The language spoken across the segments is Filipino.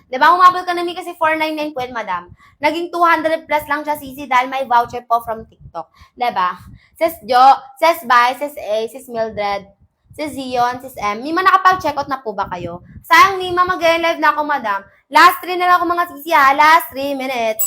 Diba, umabot ka na mi kasi 499 po yan, madam. Naging 200 plus lang siya, sisi, dahil may voucher po from TikTok. Diba? Sis Jo, Sis Bai, Sis A, Sis Mildred, Sis Zion, Sis M. Mima, nakapag-checkout na po ba kayo? Sayang, Mima, mag-live na ako, madam. Last 3 na lang ako, mga sisi, ha? Last 3 minutes.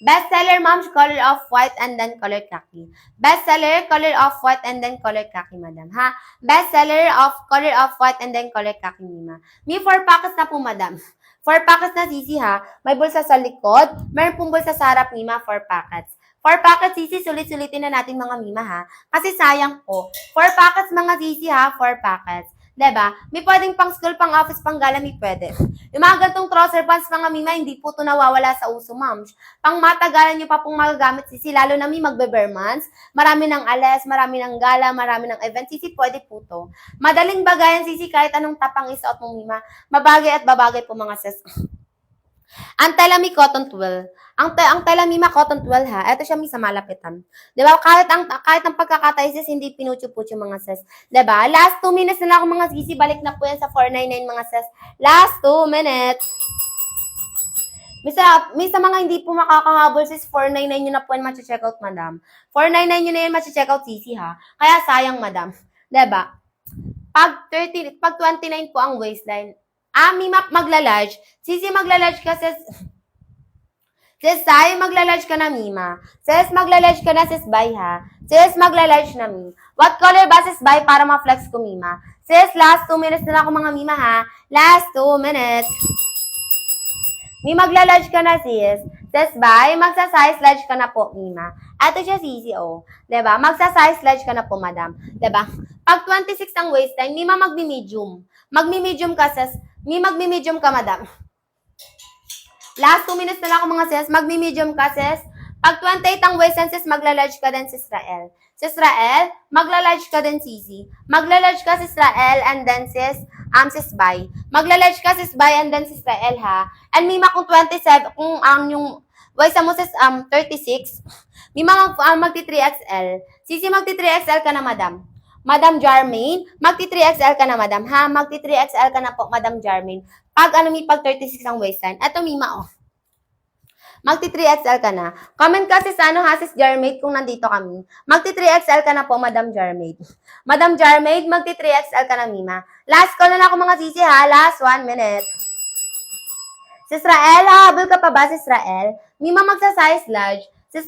Bestseller, ma'am, color of white and then color khaki. Bestseller, color of white and then color khaki, madam. Ha? Bestseller of color of white and then color khaki, Mima. May 4 packets na po, madam. 4 packets na, sisi, ha? May bulsa sa likod. Meron pong bulsa sa harap, Mima, 4 packets. 4 packets, sisi, sulit-sulitin na natin, mga Mima, ha? Kasi sayang po. 4 packets, mga sisi, ha? 4 packets. Diba? May pwedeng pang school, pang office, pang gala, may pwede. Yung mga gantong trouser pants, mga Mima, hindi po ito nawawala sa uso, ma'am. Pang matagalan nyo pa pong magagamit, sisi, lalo na may magbe-bare months. Marami ng ales, marami ng gala, marami ng event, sisi, pwede po to. Madaling bagayan, sisi, kahit anong tapang isuot mong, Mima. Mabagay at babagay po, mga sis. Ang Telami Cotton Twill. Ang Telami Cotton Twill, ha. Ito siya, sa malapitan. 'Di ba? Kahit ang pagkakatay, sis, hindi pinucho-pucho, mga sis. 'Di ba? Last 2 minutes na lang ako, mga sisi. Balik na po yan sa 499, mga sis. Last 2 minutes. May sa mga hindi po makakahabol, sis, 499 nyo na po yan ma-checkout, madam. 499 nyo na yan ma-checkout, sisi, ha. Kaya sayang, madam. 'Di ba? Pag 29 po ang waistline, Mima, magla-large. Sisi, magla-large ka, sis. Sis Sai, magla-large ka na, Mima. Sis, magla-large ka na, sis Bai, ha. Sis, magla-large na, Mi. What color ba, sis Bai, para ma-flex ko, Mima? Sis, last 2 minutes na lang ako, mga Mima, ha. Last 2 minutes. Mi, magla-large ka na, sis. Sis Bai, magsa-size large ka na po, Mima. Ito siya, sisi, oh. Diba? Magsa-size large ka na po, madam. Diba? Pag 26 ang waistline, Mima, magmi-medium. Magmi-medium ka, sis. Mi, magmi-medium ka, madam. Last 2 minutes na lang ako, mga sis. Magmi-medium ka, sis. Pag 28 ang waistline, sis, magla-large ka din, sis Rael. Sis Rael, magla-large ka din, sisi. Magla-large ka, sis Rael, and then, sis Bai. Magla-large ka, sis Bai, and then, sis Rael, ha. And Mima, kung 27, kung yung waist mo, sis, 36, Mima, magti-3XL. Sisi, magti-3XL ka na, madam. Madam Jarmaine, magti-3XL ka na, madam, ha? Magti-3XL ka na po, Madam Jarmaine. Pag 36 ang waistline. Eto, Mima, oh. Magti-3XL ka na. Comment ka, sis, sis Jarmaine, kung nandito kami. Magti-3XL ka na po, Madam Jarmaine. Madam Jarmaine, magti-3XL ka na, Mima. Last call na ako, mga sisi, ha? Last 1 minute. Sis Rael, habol ka pa ba, sis Rael? Mima, magsa-size large. Sis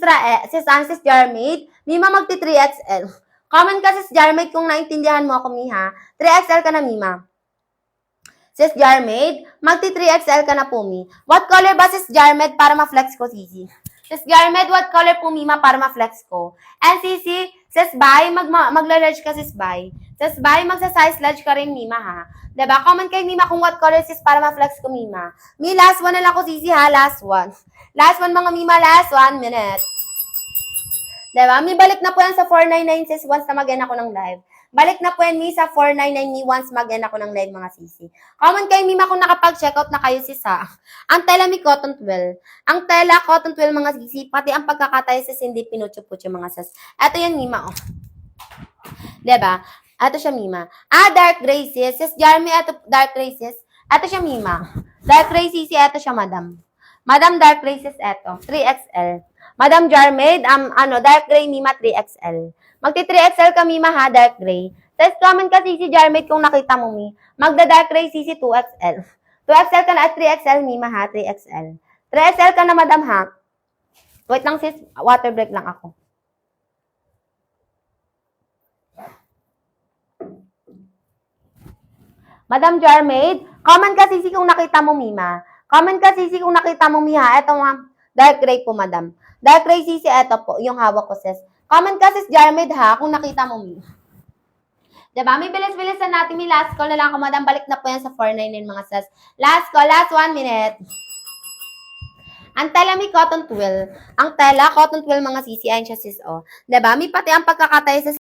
Jarmaine, Mima, magti-3XL. Comment ka, sis Jarmaid, kung naintindihan mo ako, Miha. 3XL ka na, Mima. Sis Jarmaid, magti-3XL ka na po, Mi. What color ba, sis Jarmaid, para ma-flex ko, sisi? Sis Jarmaid, what color po, Mima, para ma-flex ko? And sisi, sis Bai, magla-large ka, sis Bai. Sis Bai, magsa-size large ka rin, Mima, ha? Diba? Comment kay Mima kung what color, sis, para ma-flex ko, Mima. Mi, last 1 na lang ko, sisi, ha? Last 1. Last 1, mga Mima, last 1 minute. Diba? May balik na po yan sa 499, sis, once na mag-end ako ng live. Balik na po yan, Mi, sa 499 ni once mag-end ako ng live, mga sisi. Comment kay Mima kung nakapag-checkout na kayo, sis, ha. Ang tela, Mi, cotton twill. Ang tela, cotton twill, mga sisi. Pati ang pagkakatay, sis, hindi pinucho-pucho, mga sis. Ito yan, Mima, oh. Diba? Ito siya, Mima. Dark gray, sis. Sis Jarmy, ito, dark gray, sis. Ito siya, Mima. Dark gray, sisi. Ito siya, madam. Madam, dark gray, sis, ito. 3XL. Madam Jarmaid, dark gray, Mima, 3XL. Magti-3XL ka, Mima, ha, dark gray. Tapos comment ka, sisi Jarmaid, kung nakita mo, Mi. Magda-dark gray, sisi, 2XL. 2XL ka na at 3XL, Mima, ha, 3XL. 3XL ka na, madam, ha. Wait lang, sis, water break lang ako. Madam Jarmaid, comment ka, sisi, kung nakita mo, Mima. Comment ka, sisi, kung nakita mo, Mi, ha. Ito, dark gray po, madam. Dark gray, sisi, eto po, yung hawak ko, sis. Comment ka, sis Jarmaid, ha, kung nakita mo, Mi. Diba? May bilis-bilisan natin. May last call na lang ako, madam. Balik na po yan sa 499, mga sis. Last call, last 1 minute. Ang tela, may cotton twill. Ang tela, cotton twill, mga sisi. Ayan siya, sis, oh. Diba? May pati ang pagkakatay, sis.